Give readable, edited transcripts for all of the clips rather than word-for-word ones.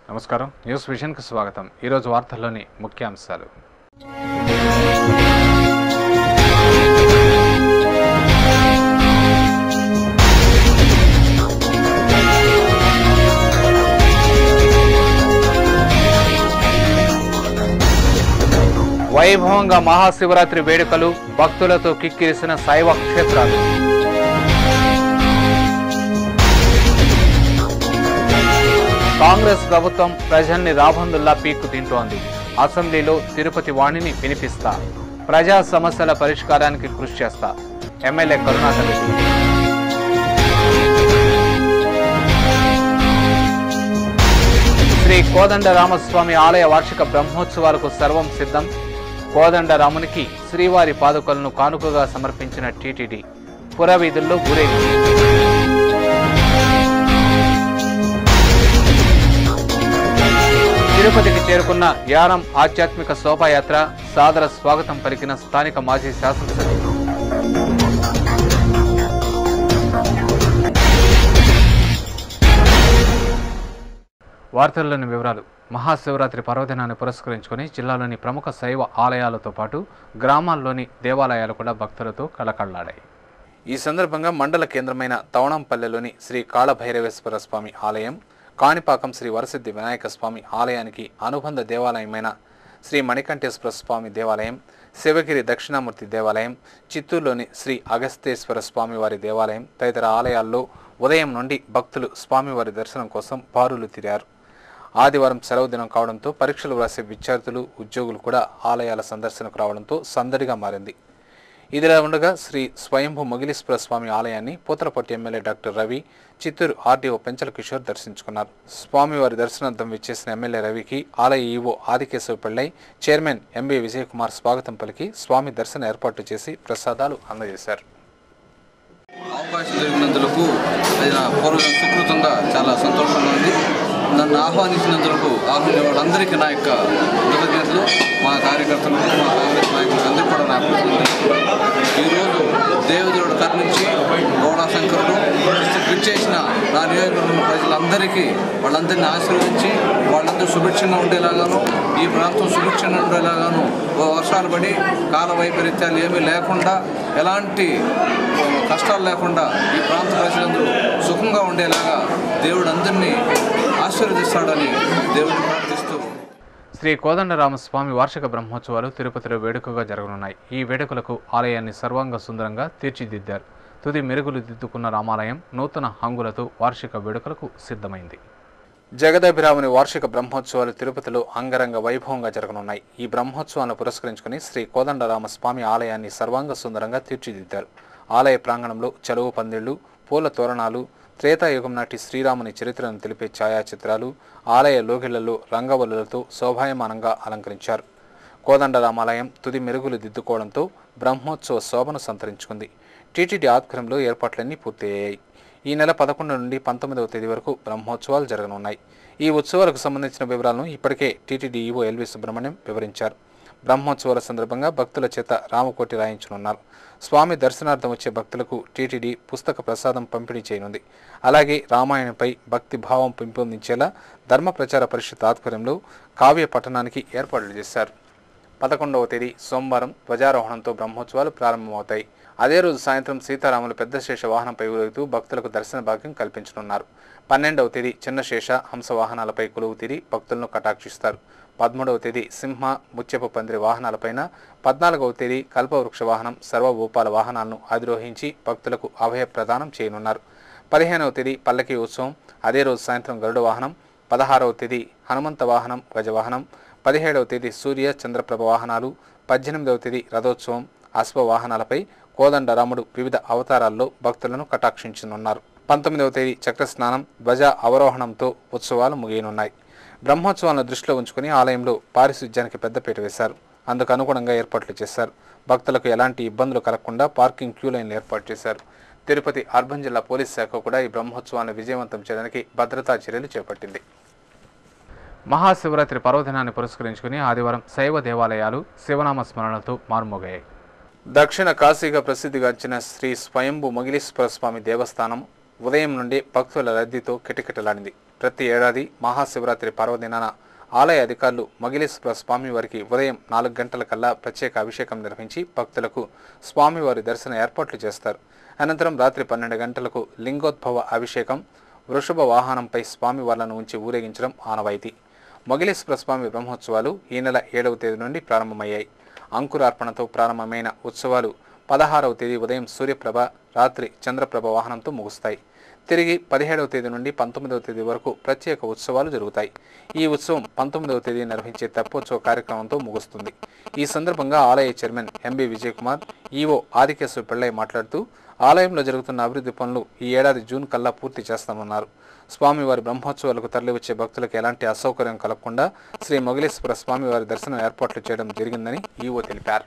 నమస్కారం, న్యూస్ విజన్కు స్వాగతం. ఈరోజు వార్తల్లోని ముఖ్యాంశాలు. వైభవంగా మహాశివరాత్రి వేడుకలు, భక్తులతో కిక్కిరిసిన శైవ క్షేత్రాలు. కాంగ్రెస్ ప్రభుత్వం ప్రజల్ని రాబందుల్లా పీక్కు తింటోంది. అసెంబ్లీలో తిరుపతి వాణిని వినిపిస్తా, ప్రజా సమస్యల పరిష్కారానికి కృషి చేస్తా ఎమ్మెల్యే కరుణాకర్ రెడ్డి. శ్రీ కోదండరామస్వామి ఆలయ వార్షిక బ్రహ్మోత్సవాలకు సర్వం సిద్ధం. కోదండరామునికి శ్రీవారి పాదుకలను కానుకగా సమర్పించిన టీటీడీ. పురవీధుల్లో ఊరేగింపు. తిరుపతికి చేరుకున్న యానం ఆధ్యాత్మిక శోభాయాత్ర, సాదర స్వాగతం పలికిన స్థానిక మాజీ శాసనసభ్యులు. వార్తల్లోని వివరాలు. మహాశివరాత్రి పర్వదినాన్ని పురస్కరించుకుని జిల్లాలోని ప్రముఖ శైవ ఆలయాలతో పాటు గ్రామాల్లోని దేవాలయాలు కూడా భక్తులతో కళకళలాడాయి. ఈ సందర్భంగా మండల కేంద్రమైన తవణంపల్లెలోని శ్రీ కాళభైరవేశ్వర స్వామి ఆలయం, కాణిపాకం శ్రీ వరసిద్ధి వినాయక స్వామి ఆలయానికి అనుబంధ దేవాలయమైన శ్రీ మణికంఠేశ్వర స్వామి దేవాలయం, శివగిరి దక్షిణామూర్తి దేవాలయం, చిత్తూరులోని శ్రీ అగస్తేశ్వర స్వామివారి దేవాలయం తదితర ఆలయాల్లో ఉదయం నుండి భక్తులు స్వామివారి దర్శనం కోసం బారులు తిరారు. ఆదివారం సెలవు దినం కావడంతో పరీక్షలు వ్రాసే విద్యార్థులు, ఉద్యోగులు కూడా ఆలయాల సందర్శనకు రావడంతో సందడిగా మారింది. ఇదిలా ఉండగా శ్రీ స్వయంభూ మొగిలీశ్వర స్వామి ఆలయాన్ని Puthalapattu MLA doctor Ravi, Chittoor RDO Penchala Kishore దర్శించుకున్నారు. స్వామివారి దర్శనార్థం విచ్చేసిన ఎమ్మెల్యే రవికి ఆలయ EO Aadikeshava Pillai, chairman MB Vijayakumar స్వాగతం పలికి స్వామి దర్శన ఏర్పాట్లు చేసి ప్రసాదాలు అందజేశారు. అవకాశం దొరికినందుకు సుకృతంగా చాలా సంతోషంగా ఉంది. నన్ను ఆహ్వానించినందుకు వాళ్ళందరికీ నా యొక్క కృతజ్ఞతలు, మా కార్యకర్తలకు, మా కాంగ్రెస్ నాయకులకు అందరికీ కూడా నా కృతజ్ఞతలు. ఈరోజు దేవదేవుడు కరుణించి గౌడా శంకరుడు పిచ్చేసిన నా నియోజకవర్గంలో ప్రజలందరికీ వాళ్ళందరినీ ఆశీర్వదించి వాళ్ళందరూ సుభిక్షంగా ఉండేలాగాను, ఈ ప్రాంతం సుభిక్షంగా ఉండేలాగాను, వర్షాలు పడి కాల వైపరీత్యాలు ఏమీ లేకుండా, ఎలాంటి కష్టాలు లేకుండా ఈ ప్రాంత ప్రజలందరూ సుఖంగా ఉండేలాగా దేవుడు అందరినీ ఆశీర్వదిస్తాడని దేవుడిని ప్రార్థిస్తూ. శ్రీ కోదండరామస్వామి వార్షిక బ్రహ్మోత్సవాలు తిరుపతిలో వేడుకగా జరగనున్నాయి. ఈ వేడుకలకు ఆలయాన్ని సర్వాంగ సుందరంగా తీర్చిదిద్దారు. తుది మెరుగులు దిద్దుకున్న రామాలయం నూతన హంగులతో వార్షిక వేడుకలకు సిద్ధమైంది. జగదాభిరాముని వార్షిక బ్రహ్మోత్సవాలు తిరుపతిలో అంగరంగ వైభవంగా జరగనున్నాయి. ఈ బ్రహ్మోత్సవాలను పురస్కరించుకుని శ్రీ కోదండరామస్వామి ఆలయాన్ని సర్వాంగ సుందరంగా తీర్చిదిద్దారు. ఆలయ ప్రాంగణంలో చలువ పందిళ్లు, పూల తోరణాలు, త్రేతాయుగం నాటి శ్రీరాముని చరిత్రను తెలిపే ఛాయాచిత్రాలు, ఆలయ లోగిళ్లలో రంగవల్లులతో శోభాయమానంగా అలంకరించారు. కోదండరామాలయం తుది మెరుగులు దిద్దుకోవడంతో బ్రహ్మోత్సవ శోభను సంతరించుకుంది. టీటీడీ ఆధ్వర్యంలో ఏర్పాట్లన్నీ పూర్తయ్యాయి. ఈ నెల 11 నుండి 19వ తేదీ వరకు బ్రహ్మోత్సవాలు జరగనున్నాయి. ఈ ఉత్సవాలకు సంబంధించిన వివరాలను ఇప్పటికే టీటీడీ ఈవో ఎల్వి సుబ్రహ్మణ్యం వివరించారు. బ్రహ్మోత్సవాల సందర్భంగా భక్తుల చేత రామకోటి రాయించనున్నారు. స్వామి దర్శనార్థం వచ్చే భక్తులకు టీటీడీ పుస్తక ప్రసాదం పంపిణీ చేయనుంది. అలాగే రామాయణంపై భక్తి భావం పెంపొందించేలా ధర్మ ప్రచార పరిషత్ ఆధ్వర్యంలో కావ్య పఠనానికి ఏర్పాట్లు చేశారు. 11వ తేదీ సోమవారం ధ్వజారోహణంతో బ్రహ్మోత్సవాలు ప్రారంభమవుతాయి. అదే రోజు సాయంత్రం సీతారాములు పెద్ద శేష వాహనంపై ఊరేగుతూ భక్తులకు దర్శన భాగ్యం కల్పించనున్నారు. 12వ తేదీ చిన్న శేష, హంస వాహనాలపై కొలువు తీరి భక్తులను కటాక్షిస్తారు. 13వ తేదీ సింహ, ముత్యపు పందిరి వాహనాలపైన, 14వ తేదీ కల్పవృక్ష వాహనం, సర్వభూపాల వాహనాలను అధిరోహించి భక్తులకు అభయ ప్రదానం చేయనున్నారు. 15వ తేదీ పల్లకి ఉత్సవం, అదే రోజు సాయంత్రం గరుడ వాహనం. 16వ తేదీ హనుమంత వాహనం, గజవాహనం. 17వ తేదీ సూర్య, చంద్రప్రభ వాహనాలు. 18వ తేదీ రథోత్సవం, అశ్వ వాహనాలపై కోదండరాముడు వివిధ అవతారాల్లో భక్తులను కటాక్షించనున్నారు. 19వ తేదీ చక్రస్నానం, ధ్వజ అవరోహణంతో ఉత్సవాలు ముగియనున్నాయి. బ్రహ్మోత్సవాలను దృష్టిలో ఉంచుకుని ఆలయంలో పారిశుధ్యానికి పెద్దపీట వేశారు. అందుకు అనుగుణంగా ఏర్పాట్లు చేశారు. భక్తులకు ఎలాంటి ఇబ్బందులు కలగకుండా పార్కింగ్ క్యూ లైన్లు ఏర్పాటు చేశారు. తిరుపతి అర్బన్ జిల్లా పోలీస్ శాఖ కూడా ఈ బ్రహ్మోత్సవాలను విజయవంతం చేయడానికి భద్రతా చర్యలు చేపట్టింది. మహాశివరాత్రి పర్వదినాన్ని పురస్కరించుకుని ఆదివారం శైవ దేవాలయాలు శివనామ స్మరణలతో మారుమోగాయి. దక్షిణ కాశీగా ప్రసిద్ధిగాంచిన శ్రీ స్వయంభూ మొగిలీశ్వర స్వామి దేవస్థానం ఉదయం నుండి భక్తుల రద్దీతో కిటకిటలాడింది. ప్రతి ఏడాది మహాశివరాత్రి పర్వదినాన ఆలయ అధికారులు మొగిలేశ్వర స్వామివారికి ఉదయం 4 గంటలకల్లా ప్రత్యేక అభిషేకం నిర్వహించి భక్తులకు స్వామివారి దర్శన ఏర్పాట్లు చేస్తారు. అనంతరం రాత్రి 12 గంటలకు లింగోద్భవ అభిషేకం, వృషభ వాహనంపై స్వామివార్లను ఉంచి ఊరేగించడం ఆనవాయితీ. మొగిలేశ్వర స్వామి బ్రహ్మోత్సవాలు ఈ నెల 7వ తేదీ నుండి ప్రారంభమయ్యాయి. అంకురార్పణతో ప్రారంభమైన ఉత్సవాలు 16వ తేదీ ఉదయం సూర్యప్రభ, రాత్రి చంద్రప్రభ వాహనంతో ముగుస్తాయి. తిరిగి 17వ తేదీ నుండి 19వ తేదీ వరకు ప్రత్యేక ఉత్సవాలు జరుగుతాయి. ఈ ఉత్సవం 19వ తేదీ నిర్వహించే తెప్పోత్సవ కార్యక్రమంతో ముగుస్తుంది. ఈ సందర్భంగా ఆలయ chairman MB Vijayakumar, EO Adikeshwara Pillaiah మాట్లాడుతూ ఆలయంలో జరుగుతున్న అభివృద్ధి పనులు ఈ ఏడాది జూన్ కల్లా పూర్తి చేస్తామన్నారు. స్వామివారి బ్రహ్మోత్సవాలకు తరలివచ్చే భక్తులకు ఎలాంటి అసౌకర్యం కలగకుండా శ్రీ మొగిలేశ్వర స్వామివారి దర్శనం ఏర్పాట్లు చేయడం జరిగిందని ఈవో తెలిపారు.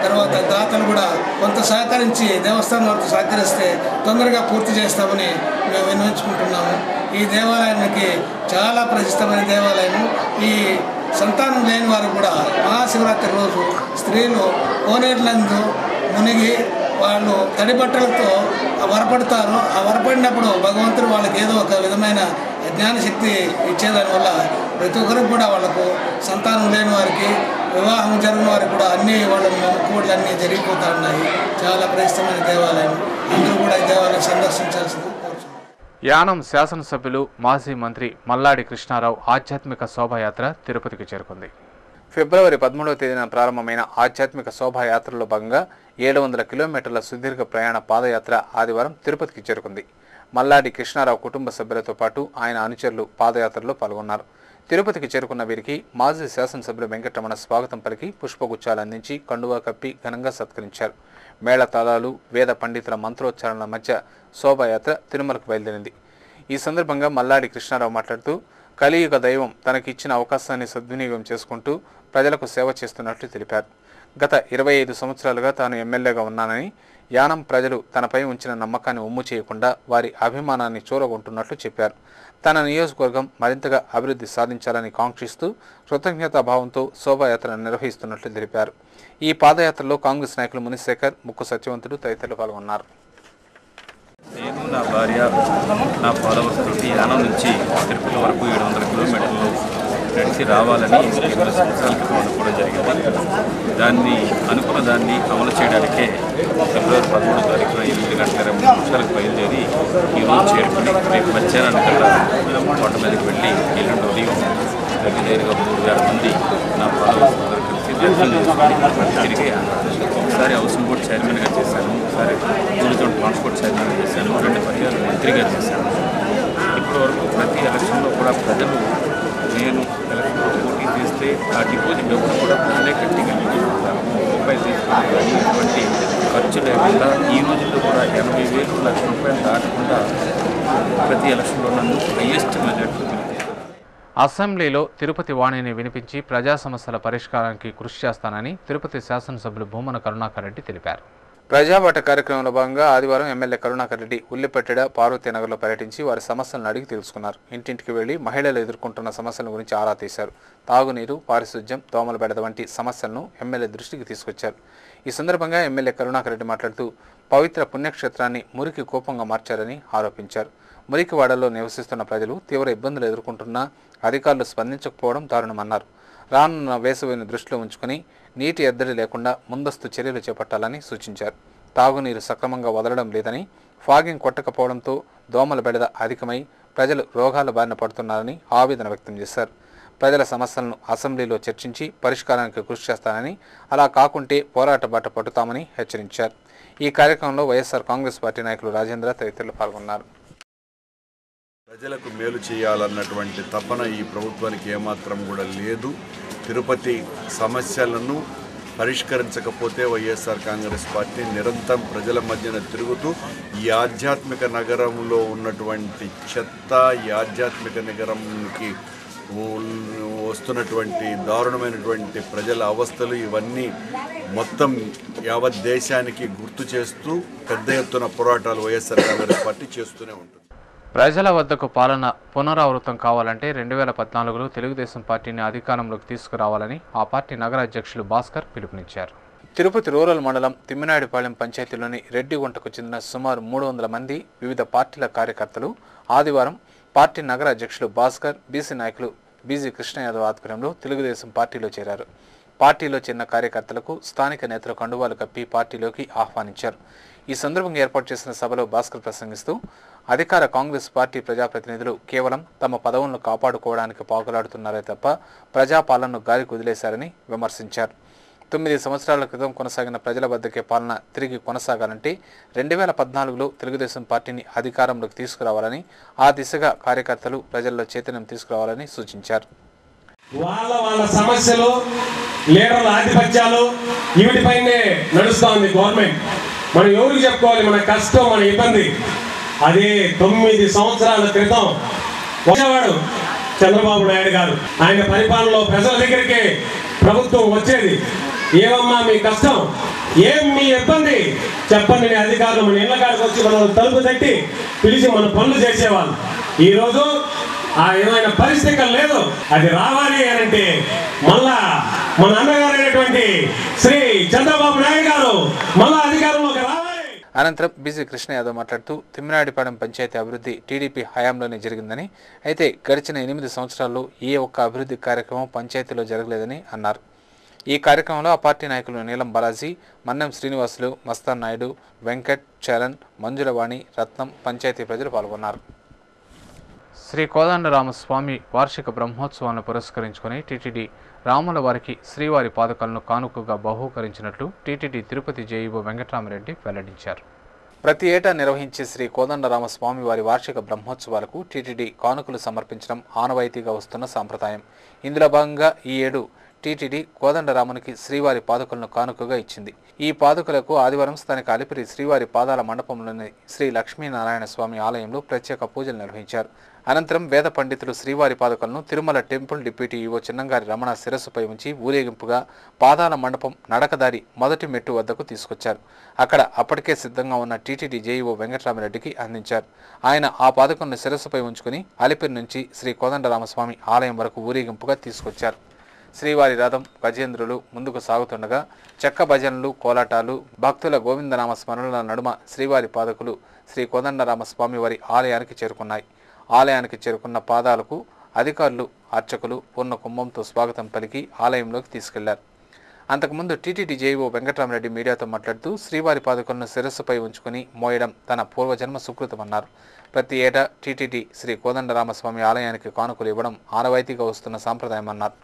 తర్వాత దాతలు కూడా కొంత సహకరించి దేవస్థానం వరకు సహకరిస్తే తొందరగా పూర్తి చేస్తామని మేము విన్నవించుకుంటున్నాము. ఈ దేవాలయానికి చాలా ప్రసిద్ధమైన దేవాలయం. ఈ సంతానం లేని వారు కూడా మహాశివరాత్రి రోజు స్త్రీలు కోనేరులందు మునిగి వాళ్ళు తడి బట్టలతో వరపడతారు. ఆ వరపడినప్పుడు భగవంతుడు వాళ్ళకి ఏదో ఒక విధమైన జ్ఞానశక్తి ఇచ్చేదానివల్ల ప్రతి ఒక్కరికి కూడా వాళ్ళకు సంతానం లేని వారికి, వివాహం జరిగిన వారికి కూడా అన్ని వాళ్ళ మొక్కుబడులు అన్నీ జరిగిపోతూ ఉన్నాయి. చాలా ప్రసిద్ధమైన దేవాలయం. అందరూ కూడా ఈ దేవాలయం సందర్శించాల్సింది కోరుతున్నాను. యానం శాసనసభ్యులు మాజీ మంత్రి మల్లాడి కృష్ణారావు ఆధ్యాత్మిక శోభాయాత్ర తిరుపతికి చేరుకుంది. ఫిబ్రవరి 13వ తేదీన ప్రారంభమైన ఆధ్యాత్మిక శోభాయాత్రలో భాగంగా 700 కిలోమీటర్ల సుదీర్ఘ ప్రయాణ పాదయాత్ర ఆదివారం తిరుపతికి చేరుకుంది. మల్లాడి కృష్ణారావు కుటుంబ సభ్యులతో పాటు ఆయన అనుచరులు పాదయాత్రలో పాల్గొన్నారు. తిరుపతికి చేరుకున్న వీరికి మాజీ శాసనసభ్యులు వెంకటరమణ స్వాగతం పలికి పుష్పగుచ్చాలు అందించి కండువా కప్పి ఘనంగా సత్కరించారు. మేళతాళాలు, వేద పండితుల మంత్రోచ్చారణల మధ్య శోభాయాత్ర తిరుమలకు బయలుదేరింది. ఈ సందర్భంగా మల్లాడి కృష్ణారావు మాట్లాడుతూ కలియుగ దైవం తనకిచ్చిన అవకాశాన్ని సద్వినియోగం చేసుకుంటూ ప్రజలకు సేవ చేస్తున్నట్లు తెలిపారు. గత 25 సంవత్సరాలుగా తాను ఎమ్మెల్యేగా ఉన్నానని, యానం ప్రజలు తనపై ఉంచిన నమ్మకాన్ని ఒమ్ము చేయకుండా వారి అభిమానాన్ని చూరగొంటున్నట్లు చెప్పారు. తన నియోజకవర్గం మరింతగా అభివృద్ధి సాధించాలని కాంక్షిస్తూ కృతజ్ఞతాభావంతో శోభాయాత్ర నిర్వహిస్తున్నట్లు తెలిపారు. ఈ పాదయాత్రలో కాంగ్రెస్ నాయకులు మునిశేఖర్, ముక్కు సత్యవంతుడు తదితరులు పాల్గొన్నారు. నేను, నా భార్య, నా ఫాలోవర్స్ తోటి యానం నుంచి తిరుపతి వరకు 700 కిలోమీటర్లు నడిచి రావాలని 2 సంవత్సరాల క్రితం అనుకోవడం జరిగింది. అనుకున్న దాన్ని అమలు చేయడానికే ఫిబ్రవరి 13వ తారీఖున 8 గంటల 20 నిమిషాలకు బయలుదేరి ఈరోజు చేరుకుని రేపు మధ్యాహ్నానికల్లా కోట మీదకి వెళ్ళి ఎల్లుండి ఉదయం దగ్గర 3000 మంది నా ఫాలోవర్స్ అందరూ కలిసి దర్శనం చేసుకుని తిరిగి ఒకసారి హౌసింగ్ బోర్డ్ చైర్మన్గా చేశాను, ఒకసారి టూరిజం ట్రాన్స్పోర్ట్ చైర్మన్గా చేశాను, 2 పర్యాలు మంత్రిగా చేశాను. ఇప్పటి వరకు ప్రతి ఎలక్షన్లో కూడా ప్రజలు నేను ఎలక్షన్లో పోటీ చేస్తే ఆ డిపాజిట్ డబ్బులు కూడా ప్రజలే కట్టిగలిగిపోతారు. రూపాయలు తీసుకుని ఎటువంటి ఖర్చు లేకుండా ఈ రోజుల్లో కూడా 80,000, 1,00,000 రూపాయలు దాటకుండా ప్రతి ఎలక్షన్లో నన్ను హైయెస్ట్ మెజార్టీ. అసెంబ్లీలో తిరుపతి వాణిని వినిపించి ప్రజా సమస్యల పరిష్కారానికి కృషి చేస్తానని తిరుపతి శాసనసభ్యులు భూమన కరుణాకర్ రెడ్డి తెలిపారు. ప్రజాబాట కార్యక్రమంలో భాగంగా ఆదివారం ఎమ్మెల్యే కరుణాకర్ రెడ్డి ఉల్లిపెట్టెడ, పార్వతీనగర్లో పర్యటించి వారి సమస్యలను అడిగి తెలుసుకున్నారు. ఇంటింటికి వెళ్లి మహిళలు ఎదుర్కొంటున్న సమస్యల గురించి ఆరా తీశారు. తాగునీరు, పారిశుధ్యం, దోమల బెడద వంటి సమస్యలను ఎమ్మెల్యే దృష్టికి తీసుకొచ్చారు. ఈ సందర్భంగా ఎమ్మెల్యే కరుణాకర్ రెడ్డి మాట్లాడుతూ పవిత్ర పుణ్యక్షేత్రాన్ని మురికి కూపంగా మార్చారని ఆరోపించారు. మురికివాడల్లో నివసిస్తున్న ప్రజలు తీవ్ర ఇబ్బందులు ఎదుర్కొంటున్నా అధికారులు స్పందించకపోవడం దారుణమన్నారు. రానున్న వేసవిని దృష్టిలో ఉంచుకుని నీటి ఎద్దడి లేకుండా ముందస్తు చర్యలు చేపట్టాలని సూచించారు. తాగునీరు సక్రమంగా వదలడం లేదని, ఫాగింగ్ కొట్టకపోవడంతో దోమల బెడద అధికమై ప్రజలు రోగాల బారిన పడుతున్నారని ఆవేదన వ్యక్తం చేశారు. ప్రజల సమస్యలను అసెంబ్లీలో చర్చించి పరిష్కారానికి కృషి చేస్తానని, అలా కాకుంటే పోరాట బాట పట్టుతామని హెచ్చరించారు. ఈ కార్యక్రమంలో వైఎస్ఆర్ కాంగ్రెస్ పార్టీ నాయకులు రాజేంద్ర తదితరులు పాల్గొన్నారు. ప్రజలకు మేలు చేయాలన్నటువంటి తపన ఈ ప్రభుత్వానికి ఏమాత్రం కూడా లేదు. తిరుపతి సమస్యలను పరిష్కరించకపోతే వైఎస్ఆర్ కాంగ్రెస్ పార్టీ నిరంతరం ప్రజల మధ్యన తిరుగుతూ ఈ ఆధ్యాత్మిక నగరంలో ఉన్నటువంటి చెత్త, ఈ ఆధ్యాత్మిక నగరంకి వస్తున్నటువంటి దారుణమైనటువంటి ప్రజల అవస్థలు ఇవన్నీ మొత్తం యావత్ దేశానికి గుర్తు చేస్తూ పెద్ద ఎత్తున పోరాటాలు వైఎస్ఆర్ కాంగ్రెస్ పార్టీ చేస్తూనే ఉంటుంది. ప్రజల వద్దకు పాలన పునరావృతం కావాలంటే 2014లో తెలుగుదేశం పార్టీని అధికారంలోకి తీసుకురావాలని ఆ పార్టీ నగర అధ్యక్షులు భాస్కర్ పిలుపునిచ్చారు. తిరుపతి రూరల్ మండలం తిమ్మినాయుడుపాలెం పంచాయతీలోని రెడ్డిగుంటకు చెందిన సుమారు 300 మంది వివిధ పార్టీల కార్యకర్తలు ఆదివారం పార్టీ నగర అధ్యక్షులు భాస్కర్, బీసీ నాయకులు బీజీ కృష్ణ యాదవ్ ఆధ్వర్యంలో తెలుగుదేశం పార్టీలో చేరారు. పార్టీలో చేరిన కార్యకర్తలకు స్థానిక నేతలు కండువాలు కప్పి పార్టీలోకి ఆహ్వానించారు. ఈ సందర్భంగా ఏర్పాటు చేసిన సభలో భాస్కర్ ప్రసంగిస్తూ అధికార కాంగ్రెస్ పార్టీ ప్రజాప్రతినిధులు కేవలం తమ పదవులను కాపాడుకోవడానికి పాకులాడుతున్నారే తప్ప ప్రజాపాలనను గాలికి వదిలేశారని విమర్శించారు. 9 సంవత్సరాల క్రితం కొనసాగిన ప్రజల వద్దకే పాలన తిరిగి కొనసాగాలంటే 2014లో తెలుగుదేశం పార్టీని అధికారంలోకి తీసుకురావాలని, ఆ దిశగా కార్యకర్తలు ప్రజల్లో చైతన్యం తీసుకురావాలని సూచించారు. వాళ్ళ సమస్యలు, లీడర్ల ఆధిపత్యాలు వీటిపైనే నడుస్తూ ఉంది గవర్నమెంట్. మనం ఎవరికి చెప్పుకోవాలి మన కష్టం, మన ఇబ్బంది? అదే 9 సంవత్సరాల క్రితం వచ్చేవాడు చంద్రబాబు నాయుడు గారు. ఆయన పరిపాలనలో ప్రజల దగ్గరికి ప్రభుత్వం వచ్చేది. ఏమమ్మా మీ కష్టం, ఏం మీ ఇబ్బంది చెప్పండి, నేను అధికారులు మన ఇళ్ల కాడికి వచ్చి మనం తలుపు తట్టి పిలిచి మన పనులు చేసేవాళ్ళు. ఈరోజు ఆ ఏమైనా పరిస్థితి లేదు. అది రావాలి అంటే మళ్ళా మన అన్నగారు అయినటువంటి శ్రీ చంద్రబాబు నాయుడు గారు మళ్ళా అధికారంలోకి రావాలి. అనంతరం బీజీ కృష్ణ యాదవ్ మాట్లాడుతూ తిమ్మినాయుడుపాలెం పంచాయతీ అభివృద్ధి టీడీపీ హయాంలోనే జరిగిందని, అయితే గడిచిన 8 సంవత్సరాల్లో ఏ ఒక్క అభివృద్ధి కార్యక్రమం పంచాయతీలో జరగలేదని అన్నారు. ఈ కార్యక్రమంలో ఆ పార్టీ నాయకులు నీలం బాలాజీ, మన్నెం శ్రీనివాసులు, మస్తాన్ నాయుడు, వెంకట్, చరణ్, మంజులవాణి, రత్నం, పంచాయతీ ప్రజలు పాల్గొన్నారు. శ్రీ కోదండరామస్వామి వార్షిక బ్రహ్మోత్సవాలను పురస్కరించుకుని టీటీడీ రాముల వారికి శ్రీవారి పాదుకలను కానుకగా బహూకరించినట్లు టీటీడీ తిరుపతి జేఈఓ వెంకటరామరెడ్డి వెల్లడించారు. ప్రతి ఏటా నిర్వహించే శ్రీ కోదండరామస్వామి వారి వార్షిక బ్రహ్మోత్సవాలకు టీటీడీ కానుకలు సమర్పించడం ఆనవాయితీగా వస్తున్న సాంప్రదాయం. ఇందులో భాగంగా ఈ ఏడు టీటీడీ కోదండరామునికి శ్రీవారి పాదుకలను కానుకగా ఇచ్చింది. ఈ పాదుకలకు ఆదివారం స్థానిక అలిపిరి శ్రీవారి పాదాల మండపంలోని శ్రీ లక్ష్మీనారాయణ స్వామి ఆలయంలో ప్రత్యేక పూజలు నిర్వహించారు. అనంతరం వేద పండితులు శ్రీవారి పాదుకలను Tirumala temple deputy EO Chinnangari Ramana శిరస్సుపై ఉంచి ఊరేగింపుగా పాదాల మండపం నడకదారి మొదటి మెట్టు వద్దకు తీసుకొచ్చారు. అక్కడ అప్పటికే సిద్ధంగా ఉన్న టీటీడీ జేఈఓ వెంకటరామరెడ్డికి అందించారు. ఆయన ఆ పాదుకలను శిరస్సుపై ఉంచుకుని అలిపిరి నుంచి శ్రీ కోదండరామస్వామి ఆలయం వరకు ఊరేగింపుగా తీసుకొచ్చారు. శ్రీవారి రథం, గజేంద్రులు ముందుకు సాగుతుండగా చెక్క భజనలు, కోలాటాలు, భక్తుల గోవిందనామ స్మరణల నడుమ శ్రీవారి పాదకులు శ్రీ కోదండరామస్వామి వారి ఆలయానికి చేరుకున్నాయి. ఆలయానికి చేరుకున్న పాదాలకు అధికారులు, అర్చకులు పూర్ణ కుంభంతో స్వాగతం పలికి ఆలయంలోకి తీసుకెళ్లారు. అంతకుముందు టీటీడీ జేఈఓ వెంకటరామరెడ్డి మీడియాతో మాట్లాడుతూ శ్రీవారి పాదుకలను శిరస్సుపై ఉంచుకుని మోయడం తన పూర్వజన్మ సుకృతమన్నారు. ప్రతి ఏటా టీటీడీ శ్రీ కోదండరామస్వామి ఆలయానికి కానుకలు ఇవ్వడం ఆనవాయితీగా వస్తున్న సాంప్రదాయమన్నారు.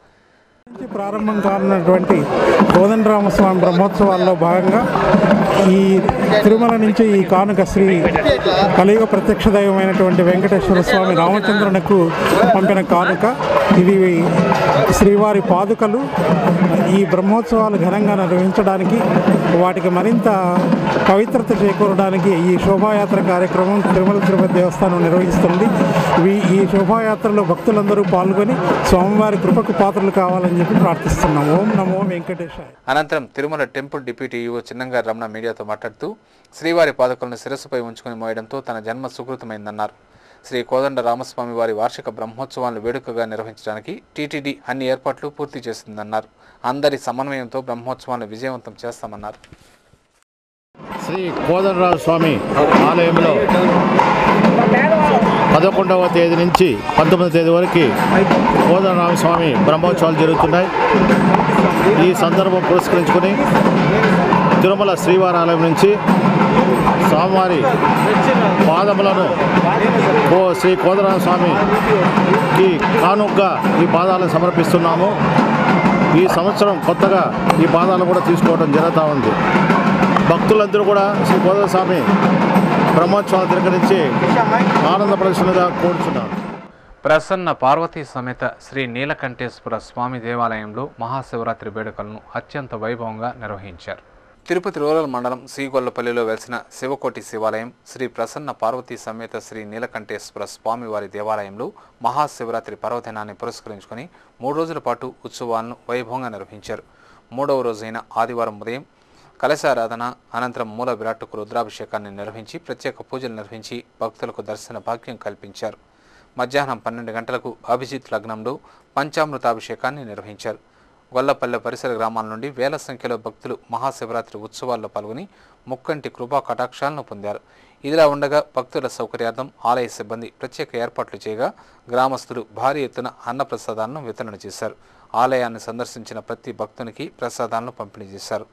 ప్రారంభం కానున్నటువంటి కోదండరామస్వామి బ్రహ్మోత్సవాల్లో భాగంగా ఈ తిరుమల నుంచి ఈ కానుక శ్రీ కలియుగ ప్రత్యక్ష దైవమైనటువంటి వెంకటేశ్వర స్వామి రామచంద్రునికి పంపిన కానుక. ఇది శ్రీవారి పాదుకలు. ఈ బ్రహ్మోత్సవాలు ఘనంగా నిర్వహించడానికి, వాటికి మరింత పవిత్రత చేకూరడానికి ఈ శోభాయాత్ర కార్యక్రమం తిరుమల తిరుపతి దేవస్థానం నిర్వహిస్తుంది. ఈ శోభాయాత్రలో భక్తులందరూ పాల్గొని స్వామివారి కృపకు పాత్రలు కావాలని చెప్పి ప్రార్థిస్తున్నాం. ఓం నమో వెంకటేశాయ. అనంతరం Tirumala temple deputy EO Chinnangari Ramana మీడియాతో మాట్లాడుతూ శ్రీవారి పాదుకలను శిరస్సుపై ఉంచుకుని మోయడంతో తన జన్మ సుకృతమైందన్నారు. శ్రీ కోదండ రామస్వామి వారి వార్షిక బ్రహ్మోత్సవాలను వేడుకగా నిర్వహించడానికి టీటీడీ అన్ని ఏర్పాట్లు పూర్తి చేసిందన్నారు. అందరి సమన్వయంతో బ్రహ్మోత్సవాలను విజయవంతం చేస్తామన్నారు. శ్రీ కోదండరామస్వామి ఆలయంలో 11వ తేదీ నుంచి 19వ తేదీ వరకు కోదండరామస్వామి బ్రహ్మోత్సవాలు జరుగుతున్నాయి. ఈ సందర్భం పురస్కరించుకొని తిరుమల శ్రీవారి ఆలయం నుంచి స్వామివారి పాదములను శ్రీ కోదండరామస్వామికి కానుకగా ఈ పాదాలను సమర్పిస్తున్నాము. ఈ సంవత్సరం కొత్తగా ఈ పాదాలను కూడా తీసుకోవడం జరుగుతూ ఉంది. భక్తులందరూ కూడా శ్రీ కోదండస్వామి బ్రహ్మోత్సవాలు తిలకరించి ఆనంద ప్రదర్శనగా కోరుచున్నారు. ప్రసన్న పార్వతీ సమేత శ్రీ నీలకంఠేశ్వర స్వామి దేవాలయంలో మహాశివరాత్రి వేడుకలను అత్యంత వైభవంగా నిర్వహించారు. తిరుపతి రూరల్ మండలం శ్రీగొల్లపల్లిలో వెలిసిన శివకోటి శివాలయం శ్రీ ప్రసన్న పార్వతీ సమేత శ్రీ నీలకంఠేశ్వర స్వామివారి దేవాలయంలో మహాశివరాత్రి పర్వదినాన్ని పురస్కరించుకొని 3 రోజుల పాటు ఉత్సవాలను వైభవంగా నిర్వహించారు. 3వ రోజైన ఆదివారం ఉదయం కలశారాధన అనంతరం మూల విరాట్టుకు రుద్రాభిషేకాన్ని నిర్వహించి ప్రత్యేక పూజలు నిర్వహించి భక్తులకు దర్శన భాగ్యం కల్పించారు. మధ్యాహ్నం 12 గంటలకు అభిజిత్ లగ్నంలో పంచామృతాభిషేకాన్ని నిర్వహించారు. గొల్లపల్లె పరిసర గ్రామాల నుండి వేల సంఖ్యలో భక్తులు మహాశివరాత్రి ఉత్సవాల్లో పాల్గొని ముక్కంటి కృపా కటాక్షాలను పొందారు. ఇదిలా ఉండగా భక్తుల సౌకర్యార్థం ఆలయ సిబ్బంది ప్రత్యేక ఏర్పాట్లు చేయగా గ్రామస్తులు భారీ ఎత్తున అన్నప్రసాదాలను వితరణ చేశారు. ఆలయాన్ని సందర్శించిన ప్రతి భక్తునికి ప్రసాదాలను పంపిణీ చేశారు.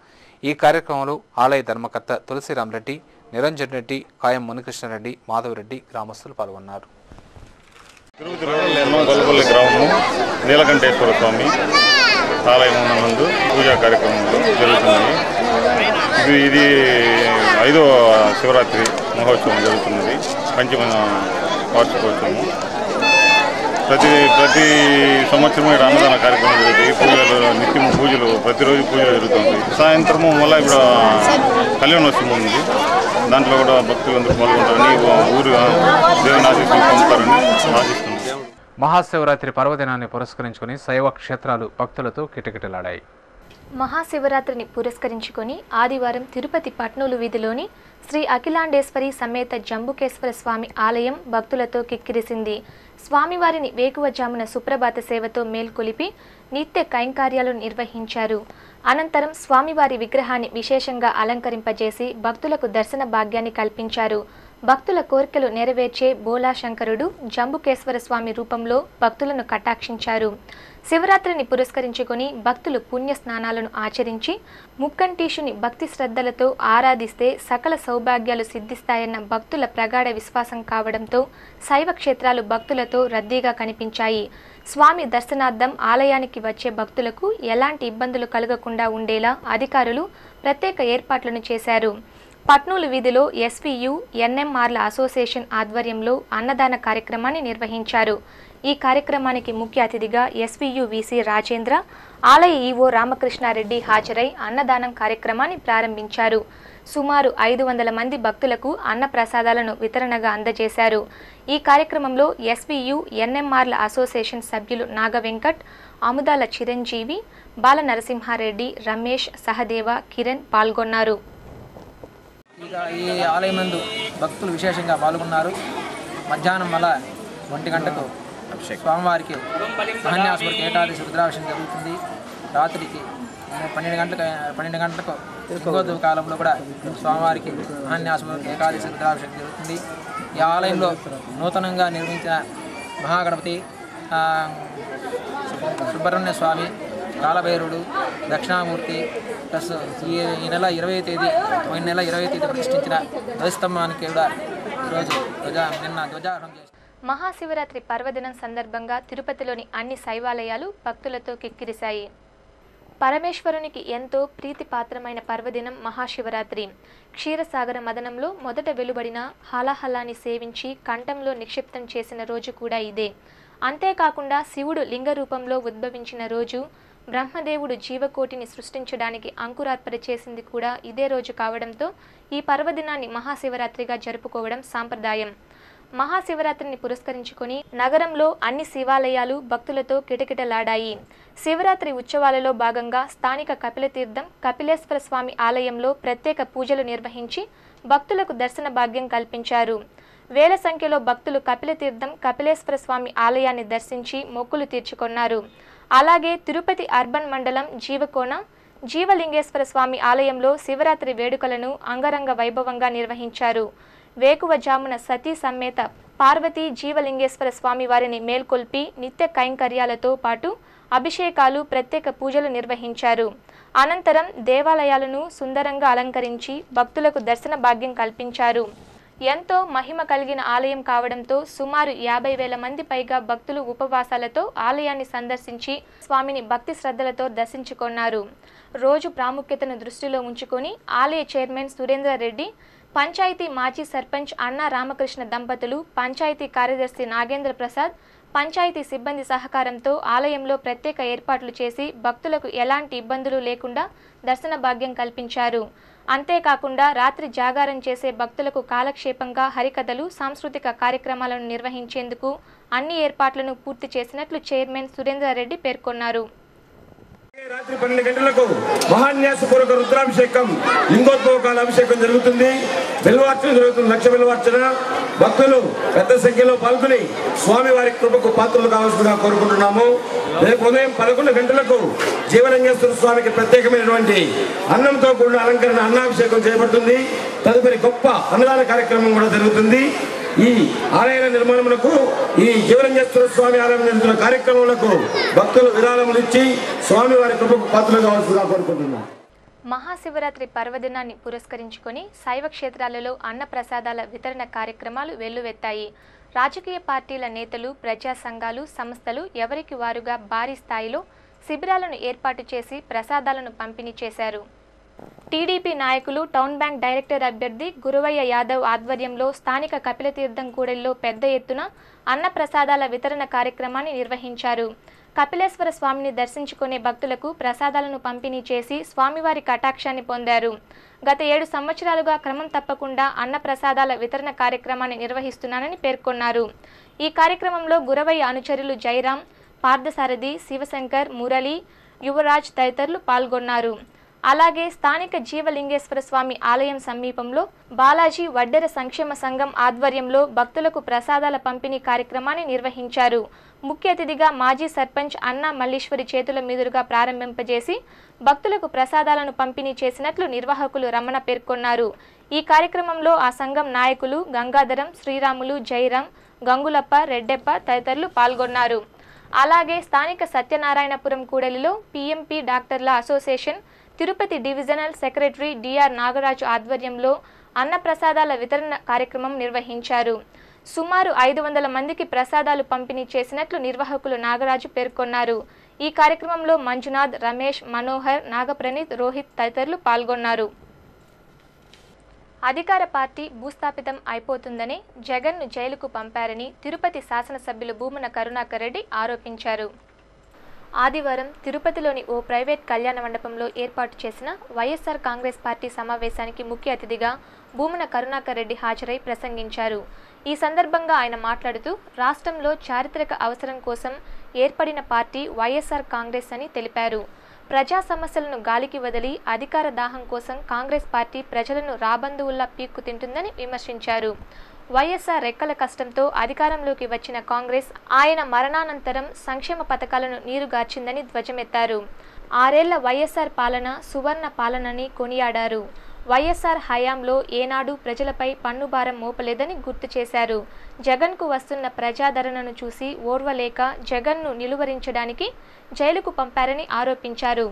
ఈ కార్యక్రమంలో ఆలయ ధర్మకర్త తులసిరామరెడ్డి, నిరంజన్ రెడ్డి, కాయం మునికృష్ణారెడ్డి, మాధవరెడ్డి గ్రామస్తులు పాల్గొన్నారు. గొల్లపల్లి గ్రామము నీలకంఠేశ్వర స్వామి ఆలయం నందు పూజా కార్యక్రమాలు జరుగుతున్నాయి. ఇది 5వ శివరాత్రి మహోత్సవం జరుగుతున్నది. పంచమ వార్షికోత్సవం. ప్రతి సంవత్సరం ఇక్కడ అన్నదాన కార్యక్రమం జరుగుతాయి. పూజలు నిత్యం పూజలు ప్రతిరోజు పూజలు జరుగుతుంది. సాయంత్రము మళ్ళీ ఇక్కడ కళ్యాణోత్సవం ఉంది. దాంట్లో కూడా భక్తులందరూ పాల్గొంటారని ఊరు దేవుని ఆశీస్సులు పొందుతారని ఆశిస్తున్నాం. మహాశివరాత్రి పర్వదినాన్ని పురస్కరించుకుని శైవ క్షేత్రాలు భక్తులతో కిటకిటలాడాయి. మహాశివరాత్రిని పురస్కరించుకొని ఆదివారం తిరుపతి పట్నూలు వీధిలోని శ్రీ అఖిలాండేశ్వరి సమేత జంబుకేశ్వర స్వామి ఆలయం భక్తులతో కిక్కిరిసింది. స్వామివారిని వేకువజామున సుప్రభాత సేవతో మేల్కొలిపి నిత్య కైంకార్యాలు నిర్వహించారు. అనంతరం స్వామివారి విగ్రహాన్ని విశేషంగా అలంకరింపజేసి భక్తులకు దర్శన భాగ్యాన్ని కల్పించారు. భక్తుల కోరికలు నెరవేర్చే బోలాశంకరుడు జంబుకేశ్వర స్వామి రూపంలో భక్తులను కటాక్షించారు. శివరాత్రిని పురస్కరించుకొని భక్తులు పుణ్య స్నానాలను ఆచరించి ముక్కంటీషుని భక్తి శ్రద్ధలతో ఆరాధిస్తే సకల సౌభాగ్యాలు సిద్ధిస్తాయన్న భక్తుల ప్రగాఢ విశ్వాసం కావడంతో శైవ క్షేత్రాలు భక్తులతో రద్దీగా కనిపించాయి. స్వామి దర్శనార్థం ఆలయానికి వచ్చే భక్తులకు ఎలాంటి ఇబ్బందులు కలగకుండా ఉండేలా అధికారులు ప్రత్యేక ఏర్పాట్లను చేశారు. పట్నూలు వీధిలో ఎస్వీయు ఎన్ఎంఆర్ల అసోసియేషన్ ఆధ్వర్యంలో అన్నదాన కార్యక్రమాన్ని నిర్వహించారు. ఈ కార్యక్రమానికి ముఖ్య అతిథిగా ఎస్వీయు వీసీ రాజేంద్ర, ఆలయ ఈవో రామకృష్ణారెడ్డి హాజరై అన్నదానం కార్యక్రమాన్ని ప్రారంభించారు. సుమారు 500 మంది భక్తులకు అన్న ప్రసాదాలను వితరణగా అందజేశారు. ఈ కార్యక్రమంలో ఎస్వీయు ఎన్ఎంఆర్ల అసోసియేషన్ సభ్యులు నాగవెంకట్, అముదాల చిరంజీవి, బాల నరసింహారెడ్డి, రమేష్, సహదేవ, కిరణ్ పాల్గొన్నారు. ఈ ఆలయం నందు భక్తులు విశేషంగా పాల్గొన్నారు. మధ్యాహ్నం వల్ల 1 గంటకు స్వామివారికి మహాన్యాసపురికి ఏకాదశి రుద్రాభిషేకం జరుగుతుంది. రాత్రికి 12 గంటలకు ఇంకోదు కాలంలో కూడా స్వామివారికి మహాన్యాసపురికి ఏకాదశి రుద్రాభిషేకం జరుగుతుంది. ఈ ఆలయంలో నూతనంగా నిర్మించిన మహాగణపతి, సుబ్రహ్మణ్య స్వామి, కాలభైరుడు, దక్షిణామూర్తి ప్లస్ ఈ నెల 20వ తేదీ పోయిన నెల 20వ తేదీ ప్రతిష్ఠించిన ధ్వజస్తంభానికి కూడా ఈరోజు నిన్న ధ్వజారోహణం చేశారు. మహాశివరాత్రి పర్వదినం సందర్భంగా తిరుపతిలోని అన్ని శైవాలయాలు భక్తులతో కిక్కిరిశాయి. పరమేశ్వరునికి ఎంతో ప్రీతిపాత్రమైన పర్వదినం మహాశివరాత్రి. క్షీరసాగర మదనంలో మొదట వెలువడిన హాలాహలాన్ని సేవించి కంఠంలో నిక్షిప్తం చేసిన రోజు కూడా ఇదే. అంతేకాకుండా శివుడు లింగ రూపంలో ఉద్భవించిన రోజు, బ్రహ్మదేవుడు జీవకోటిని సృష్టించడానికి అంకురార్పణ చేసింది కూడా ఇదే రోజు కావడంతో ఈ పర్వదినాన్ని మహాశివరాత్రిగా జరుపుకోవడం సాంప్రదాయం. మహాశివరాత్రిని పురస్కరించుకొని నగరంలో అన్ని శివాలయాలు భక్తులతో కిటకిటలాడాయి. శివరాత్రి ఉత్సవాలలో భాగంగా స్థానిక కపిలతీర్థం కపిలేశ్వర స్వామి ఆలయంలో ప్రత్యేక పూజలు నిర్వహించి భక్తులకు దర్శన భాగ్యం కల్పించారు. వేల సంఖ్యలో భక్తులు కపిలతీర్థం కపిలేశ్వర స్వామి ఆలయాన్ని దర్శించి మొక్కులు తీర్చుకున్నారు. అలాగే తిరుపతి అర్బన్ మండలం జీవకోన జీవలింగేశ్వర స్వామి ఆలయంలో శివరాత్రి వేడుకలను అంగరంగ వైభవంగా నిర్వహించారు. వేకువజామున సతీ సమేత పార్వతీ జీవలింగేశ్వర స్వామి వారిని మేల్కొల్పి నిత్య కైంకర్యాలతో పాటు అభిషేకాలు, ప్రత్యేక పూజలు నిర్వహించారు. అనంతరం దేవాలయాలను సుందరంగా అలంకరించి భక్తులకు దర్శన భాగ్యం కల్పించారు. ఎంతో మహిమ కలిగిన ఆలయం కావడంతో సుమారు 50,000 మంది పైగా భక్తులు ఉపవాసాలతో ఆలయాన్ని సందర్శించి స్వామిని భక్తి శ్రద్ధలతో దర్శించుకున్నారు. రోజు ప్రాముఖ్యతను దృష్టిలో ఉంచుకొని ఆలయ చైర్మన్ సురేంద్ర రెడ్డి, పంచాయతీ మాజీ సర్పంచ్ అన్నా రామకృష్ణ దంపతులు, పంచాయతీ కార్యదర్శి నాగేంద్ర ప్రసాద్, పంచాయతీ సిబ్బంది సహకారంతో ఆలయంలో ప్రత్యేక ఏర్పాట్లు చేసి భక్తులకు ఎలాంటి ఇబ్బందులు లేకుండా దర్శన భాగ్యం కల్పించారు. అంతేకాకుండా రాత్రి జాగారం చేసే భక్తులకు కాలక్షేపంగా హరికథలు, సాంస్కృతిక కార్యక్రమాలను నిర్వహించేందుకు అన్ని ఏర్పాట్లను పూర్తి చేసినట్లు చైర్మన్ సురేంద్రారెడ్డి పేర్కొన్నారు. రాత్రి 12 గంటలకు మహాన్యాసపూర్వక రుద్రాభిషేకం, లింగోద్భవకాల అభిషేకం జరుగుతుంది. బిల్వార్చన జరుగుతుంది, లక్ష బిల్వార్చన. భక్తులు పెద్ద సంఖ్యలో పాల్గొని స్వామివారి కృపకు పాత్రలు కావాల్సిందిగా కోరుకుంటున్నాము. రేపు ఉదయం 11 గంటలకు జీవలింగేశ్వర స్వామికి ప్రత్యేకమైనటువంటి అన్నంతో కూడిన అలంకరణ అన్నాభిషేకం చేయబడుతుంది. తదుపరి గొప్ప అన్నదాన కార్యక్రమం కూడా జరుగుతుంది. ఈ ఆలయాల నిర్మాణమునకు ఈ జీవలింగేశ్వర స్వామి ఆలయం నిర్మించిన కార్యక్రమాలకు భక్తులు విరాళములు ఇచ్చి స్వామివారి కృపకు పాత్రలు కావాల్సిందిగా కోరుకుంటున్నాం. మహాశివరాత్రి పర్వదినాన్ని పురస్కరించుకొని శైవ క్షేత్రాలలో అన్న ప్రసాదాల వితరణ కార్యక్రమాలు వెల్లువెత్తాయి. రాజకీయ పార్టీల నేతలు, ప్రజా సంఘాలు, సంస్థలు ఎవరికి వారుగా భారీ స్థాయిలో శిబిరాలను ఏర్పాటు చేసి ప్రసాదాలను పంపిణీ చేశారు. టీడీపీ నాయకులు టౌన్ బ్యాంక్ డైరెక్టర్ అభ్యర్థి గురువయ్య యాదవ్ ఆధ్వర్యంలో స్థానిక కపిలతీర్థం కూడలిలో పెద్ద ఎత్తున అన్న ప్రసాదాల వితరణ కార్యక్రమాన్ని నిర్వహించారు. కపిలేశ్వర స్వామిని దర్శించుకునే భక్తులకు ప్రసాదాలను పంపిణీ చేసి స్వామివారి కటాక్షాన్ని పొందారు. గత 7 సంవత్సరాలుగా క్రమం తప్పకుండా అన్న ప్రసాదాల వితరణ కార్యక్రమాన్ని నిర్వహిస్తున్నానని పేర్కొన్నారు. ఈ కార్యక్రమంలో గురవయ్య అనుచరులు జయరాం, పార్థసారథి, శివశంకర్, మురళి, యువరాజ్ తదితరులు పాల్గొన్నారు. అలాగే స్థానిక జీవలింగేశ్వర స్వామి ఆలయం సమీపంలో బాలాజీ వడ్డెర సంక్షేమ సంఘం ఆధ్వర్యంలో భక్తులకు ప్రసాదాల పంపిణీ కార్యక్రమాన్ని నిర్వహించారు. ముఖ్య అతిథిగా మాజీ సర్పంచ్ అన్నా మల్లీశ్వరి చేతుల మీదుగా ప్రారంభింపజేసి భక్తులకు ప్రసాదాలను పంపిణీ చేసినట్లు నిర్వాహకులు రమణ పేర్కొన్నారు. ఈ కార్యక్రమంలో ఆ సంఘం నాయకులు గంగాధరం, శ్రీరాములు, జయరాం, గంగులప్ప, రెడ్డెప్ప తదితరులు పాల్గొన్నారు. అలాగే స్థానిక సత్యనారాయణపురం కూడలిలో పిఎంపి డాక్టర్ల association Tirupati divisional secretary DR Nagaraju ఆధ్వర్యంలో అన్న ప్రసాదాల వితరణ కార్యక్రమం నిర్వహించారు. సుమారు 500 మందికి ప్రసాదాలు పంపిణీ చేసినట్లు నిర్వాహకులు నాగరాజు పేర్కొన్నారు. ఈ కార్యక్రమంలో మంజునాథ్, రమేష్, మనోహర్, నాగప్రణీత్, రోహిత్ తదితరులు పాల్గొన్నారు. అధికార పార్టీ భూస్థాపితం అయిపోతుందని జగన్ను జైలుకు పంపారని తిరుపతి శాసనసభ్యులు భూమన కరుణాకర్ రెడ్డి ఆరోపించారు. ఆదివారం తిరుపతిలోని ఓ ప్రైవేట్ కళ్యాణ మండపంలో ఏర్పాటు చేసిన వైఎస్ఆర్ కాంగ్రెస్ పార్టీ సమావేశానికి ముఖ్య అతిథిగా భూమన కరుణాకర్ రెడ్డి హాజరై ప్రసంగించారు. ఈ సందర్భంగా ఆయన మాట్లాడుతూ రాష్ట్రంలో చారిత్రక అవసరం కోసం ఏర్పడిన పార్టీ వైఎస్ఆర్ కాంగ్రెస్ అని తెలిపారు. ప్రజా సమస్యలను గాలికి వదిలి అధికార దాహం కోసం కాంగ్రెస్ పార్టీ ప్రజలను రాబందువుల్లా పీక్కు తింటుందని విమర్శించారు. వైఎస్ఆర్ రెక్కల కష్టంతో అధికారంలోకి వచ్చిన కాంగ్రెస్ ఆయన మరణానంతరం సంక్షేమ పథకాలను నీరుగార్చిందని ధ్వజమెత్తారు. 6 ఏళ్ల వైఎస్ఆర్ పాలన సువర్ణ పాలనని కొనియాడారు. వైఎస్ఆర్ హయాంలో ఏనాడు ప్రజలపై పన్నుభారం మోపలేదని గుర్తు చేశారు. జగన్కు వస్తున్న ప్రజాదరణను చూసి ఓర్వలేక జగన్ను నిలువరించడానికి జైలుకు పంపారని ఆరోపించారు.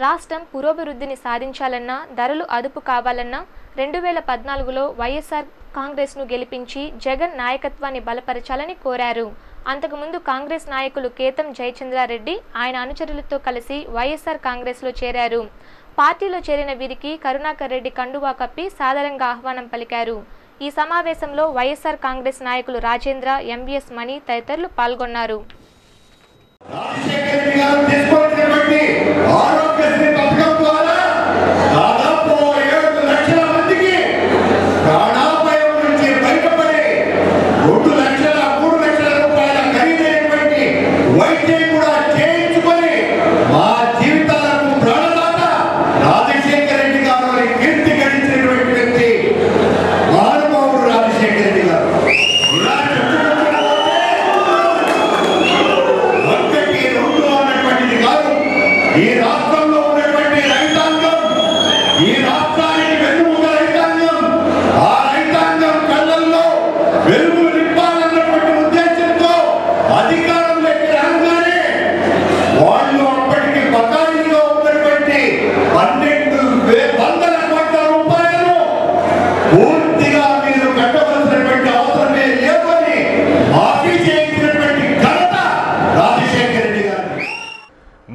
రాష్ట్రం పురోభివృద్ధిని సాధించాలన్నా, ధరలు అదుపు కావాలన్నా 2014లో వైఎస్ఆర్ కాంగ్రెస్ను గెలిపించి జగన్ నాయకత్వాన్ని బలపరచాలని కోరారు. అంతకుముందు కాంగ్రెస్ నాయకులు కేతం జయచంద్రారెడ్డి ఆయన అనుచరులతో కలిసి వైఎస్ఆర్ కాంగ్రెస్లో చేరారు. పార్టీలో చేరిన వీరికి కరుణాకర్ రెడ్డి కండువా కప్పి సాదరంగా ఆహ్వానం పలికారు. ఈ సమావేశంలో వైఎస్ఆర్ కాంగ్రెస్ నాయకులు రాజేంద్ర, ఎంబీఎస్ మణి తదితరులు పాల్గొన్నారు.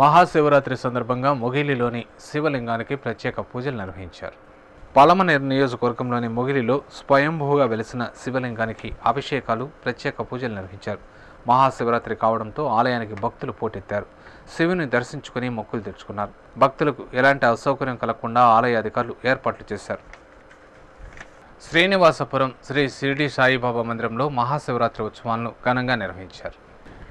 మహాశివరాత్రి సందర్భంగా మొగిలిలోని శివలింగానికి ప్రత్యేక పూజలు నిర్వహించారు. పలమనేరు నియోజకవర్గంలోని మొగిలిలో స్వయంభూగా వెలిసిన శివలింగానికి అభిషేకాలు, ప్రత్యేక పూజలు నిర్వహించారు. మహాశివరాత్రి కావడంతో ఆలయానికి భక్తులు పోటెత్తారు. శివుని దర్శించుకుని మొక్కులు తెచ్చుకున్నారు. భక్తులకు ఎలాంటి అసౌకర్యం కలగకుండా ఆలయ అధికారులు ఏర్పాట్లు చేశారు. శ్రీనివాసపురం శ్రీ షిరిడి సాయిబాబా మందిరంలో మహాశివరాత్రి ఉత్సవాలను ఘనంగా నిర్వహించారు.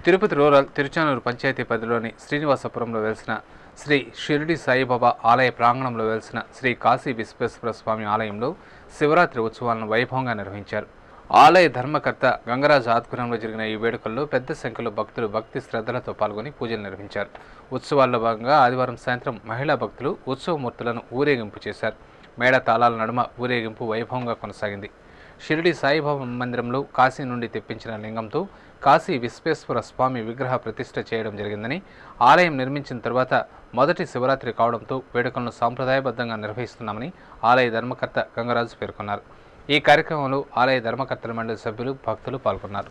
తిరుపతి రూరల్ తిరుచానూరు పంచాయతీ పరిధిలోని శ్రీనివాసపురంలో వెలిసిన శ్రీ షిరిడి సాయిబాబా ఆలయ ప్రాంగణంలో వెలిసిన శ్రీ కాశీ విశ్వేశ్వర స్వామి ఆలయంలో శివరాత్రి ఉత్సవాలను వైభవంగా నిర్వహించారు. ఆలయ ధర్మకర్త గంగరాజు ఆధ్వర్యంలో జరిగిన ఈ వేడుకల్లో పెద్ద సంఖ్యలో భక్తులు భక్తి శ్రద్ధలతో పాల్గొని పూజలు నిర్వహించారు. ఉత్సవాల్లో భాగంగా ఆదివారం సాయంత్రం మహిళా భక్తులు ఉత్సవమూర్తులను ఊరేగింపు చేశారు. మేళ తాళాల నడుమ ఊరేగింపు వైభవంగా కొనసాగింది. షిరిడి సాయిబాబా మందిరంలో కాశీ నుండి తెప్పించిన లింగంతో కాశీ విశ్వేశ్వర స్వామి విగ్రహ ప్రతిష్ఠ చేయడం జరిగిందని, ఆలయం నిర్మించిన తర్వాత మొదటి శివరాత్రి కావడంతో వేడుకలను సాంప్రదాయబద్ధంగా నిర్వహిస్తున్నామని ఆలయ ధర్మకర్త గంగరాజు పేర్కొన్నారు. ఈ కార్యక్రమంలో ఆలయ ధర్మకర్తల మండలి సభ్యులు, భక్తులు పాల్గొన్నారు.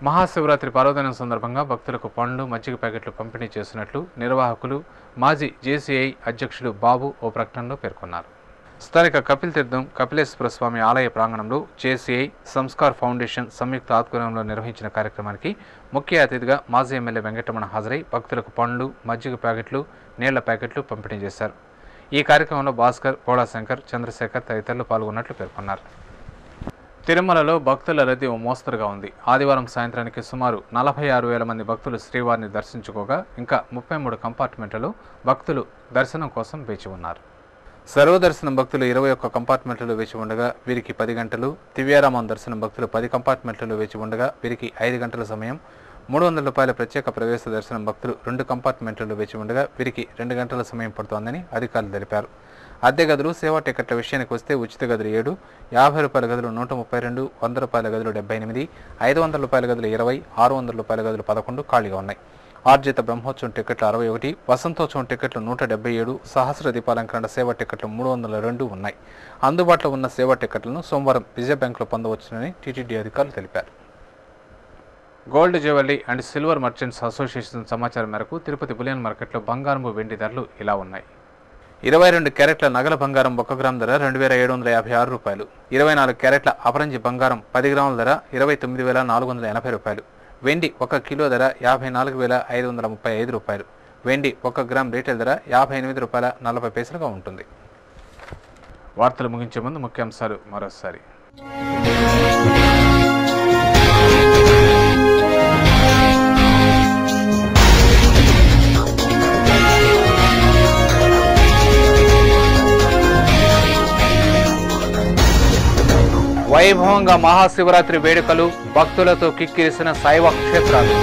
మహాశివరాత్రి పర్వదినం సందర్భంగా భక్తులకు పండ్లు, మజ్జిగ ప్యాకెట్లు పంపిణీ చేసినట్లు నిర్వాహకులు, మాజీ జేసీఐ అధ్యక్షుడు బాబు ఓ ప్రకటనలో పేర్కొన్నారు. స్థానిక కపిల్ తీర్థం కపిలేశ్వర స్వామి ఆలయ ప్రాంగణంలో జేసీఐ సంస్కార్ ఫౌండేషన్ సంయుక్త ఆధ్వర్యంలో నిర్వహించిన కార్యక్రమానికి ముఖ్య అతిథిగా మాజీ ఎమ్మెల్యే వెంకటరమణ హాజరై భక్తులకు పండ్లు, మజ్జిగ ప్యాకెట్లు, నీళ్ల ప్యాకెట్లు పంపిణీ చేశారు. ఈ కార్యక్రమంలో భాస్కర్, పోళాశంకర్, చంద్రశేఖర్ తదితరులు పాల్గొన్నట్లు పేర్కొన్నారు. తిరుమలలో భక్తుల రద్దీ ఓ మోస్తరుగా ఉంది. ఆదివారం సాయంత్రానికి సుమారు 46,000 మంది భక్తులు శ్రీవారిని దర్శించుకోగా ఇంకా 33 కంపార్ట్మెంట్లలో భక్తులు దర్శనం కోసం వేచి ఉన్నారు. సర్వదర్శనం భక్తులు 21 కంపార్ట్మెంట్లలో వేచి ఉండగా వీరికి 10 గంటలు, దివ్యారామం దర్శనం భక్తులు 10 కంపార్ట్మెంట్లలో వేచి ఉండగా వీరికి 5 గంటల సమయం, ₹300 ప్రత్యేక ప్రవేశ దర్శనం భక్తులు 2 కంపార్ట్మెంట్లలో వేచి ఉండగా వీరికి 2 గంటల సమయం పడుతోందని అధికారులు తెలిపారు. అద్దె గదులు, సేవా టికెట్ల విషయానికి వస్తే ఉచిత గదులు 7, ₹50 గదులు 132, ₹100 గదులు 78, ₹500 గదులు 20, ₹600 గదులు 11 ఖాళీగా ఉన్నాయి. ఆర్జిత బ్రహ్మోత్సవం టికెట్లు 61, వసంతోత్సవం టికెట్లు 177, సహస్ర దీపాలంకరణ సేవా టికెట్లు 302 ఉన్నాయి. అందుబాటులో ఉన్న సేవా టికెట్లను సోమవారం విజయ బ్యాంకులో పొందవచ్చునని టీటీడీ అధికారులు తెలిపారు. Gold jewellery and silver merchants association సమాచారం మేరకు తిరుపతి బులియన్ మార్కెట్లో బంగారం, వెండి ధరలు ఇలా ఉన్నాయి. 22 క్యారెట్ల నగల బంగారం 1 గ్రామ్ ధర ₹2,756, 24 క్యారెట్ల అపరంజి బంగారం 10 గ్రాముల ధర ₹29,480, వెండి 1 కిలో ధర ₹54,535, వెండి 1 గ్రామ్ రీటైల్ ధర ₹58.40గా ఉంటుంది. వార్తలు ముగించే ముందు ముఖ్యాంశాలు మరోసారి. వైభవంగా మహాశివరాత్రి వేడుకలు, భక్తులతో కిక్కిరిసిన శైవ క్షేత్రాలు.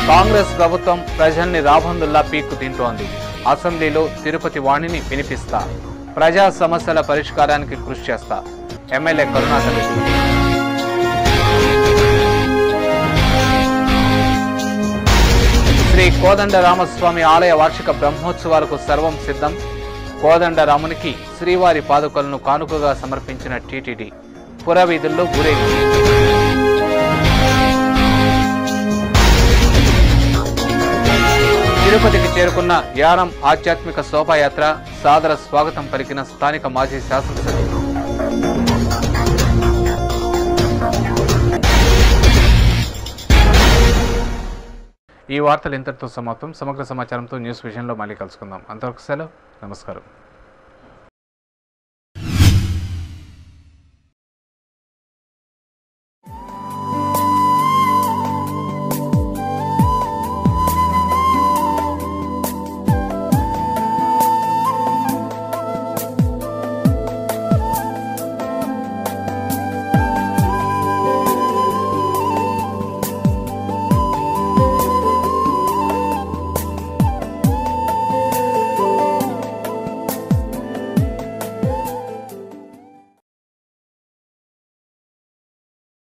కాంగ్రెస్ ప్రభుత్వం ప్రజల్ని రాబందుల్లా పీక్కు తింటోంది. అసెంబ్లీలో తిరుపతి వాణిని వినిపిస్తా, ప్రజా సమస్యల పరిష్కారానికి కృషి చేస్తా, ఎమ్మెల్యే కరుణాకర్ రెడ్డి. శ్రీ కోదండ రామస్వామి ఆలయ వార్షిక బ్రహ్మోత్సవాలకు సర్వం సిద్ధం. కోదండ రామునికి శ్రీవారి పాదుకలను కానుకగా సమర్పించిన టీటీడీ. పురవీధుల్లో ఊరేగింపు. తిరుపతికి చేరుకున్న యానం ఆధ్యాత్మిక శోభాయాత్ర, సాదర స్వాగతం పలికిన స్థానిక మాజీ శాసనసభ్యులు. ఈ వార్తలు ఇంతటితో సమాప్తం. సమగ్ర సమాచారంతో న్యూస్ విజన్లో మళ్ళీ కలుసుకుందాం. అంతవరకు సెలవు. నమస్కారం.